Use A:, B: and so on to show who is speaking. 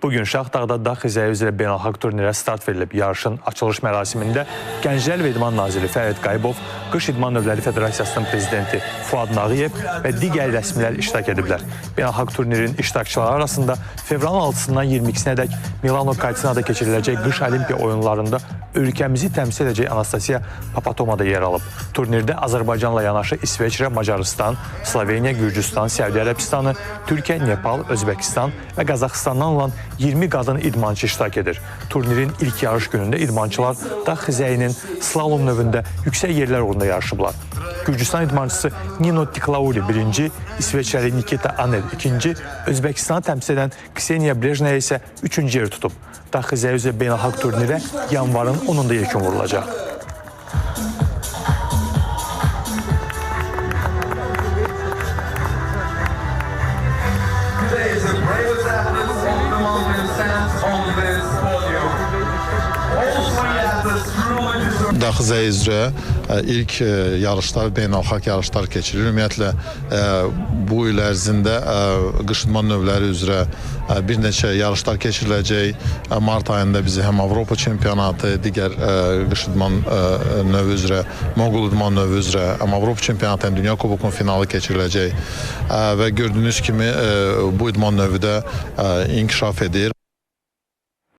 A: Bugün Şahdağda dağ xizəyi üzrə beynəlxalq turnirə start verilib. Yarışın açılış mərasimində Gənclər və İdman naziri Fərid Qayıbov, Qış İdman Növləri Federasiyasının prezidenti Fuad Nağıyev və digər rəsmilər iştirak ediblər. Beynəlxalq turnirin iştirakçıları arasında fevralın 6-sından 22-sinədək Milano Cortina'da keçiriləcək qış olimpiya oyunlarında ölkəmizi təmsil edəcək Anastasiya Papatomada yer alıb. Turnirdə Azərbaycanla yanaşı İsveçrə, Macarıstan, Sloveniya, Gürcüstan, Səudiyyə Ərəbistanı, Türkiyə, Nepal, Özbəkistan və Qazaxıstandan olan 20 qadın idmançı iştirak edir. Turnirin ilk yarış günündə idmançılar dağ xizəyinin slalom növündə yüksək yerlər uğrunda yarışıblar. Gürcüstan idmançısı Nino Tiklauli birinci, İsveçrəli Nikita Anel ikinci, Özbəkistanı təmsil edən Kseniya Brejnaya isə üçüncü yeri tutub. Dağ xizəyi üzrə beynəlxalq turnirə yanvarın 10-unda yekun vurulacaq.
B: Dağ xizəyi üzrə ilk yarışlar, beynəlxalq yarışlar keçirilir. Ümumiyyətlə, bu il ərzində qış idman növləri üzrə bir neçə yarışlar keçiriləcək. Mart ayında bizi həm Avropa çempionatı, digər qış idman növü üzrə, Moqol idman növü üzrə, həm Avropa çempionatı, həm Dünya Kubokunun finalı keçiriləcək. Və gördüyünüz kimi bu idman növü də inkişaf edir.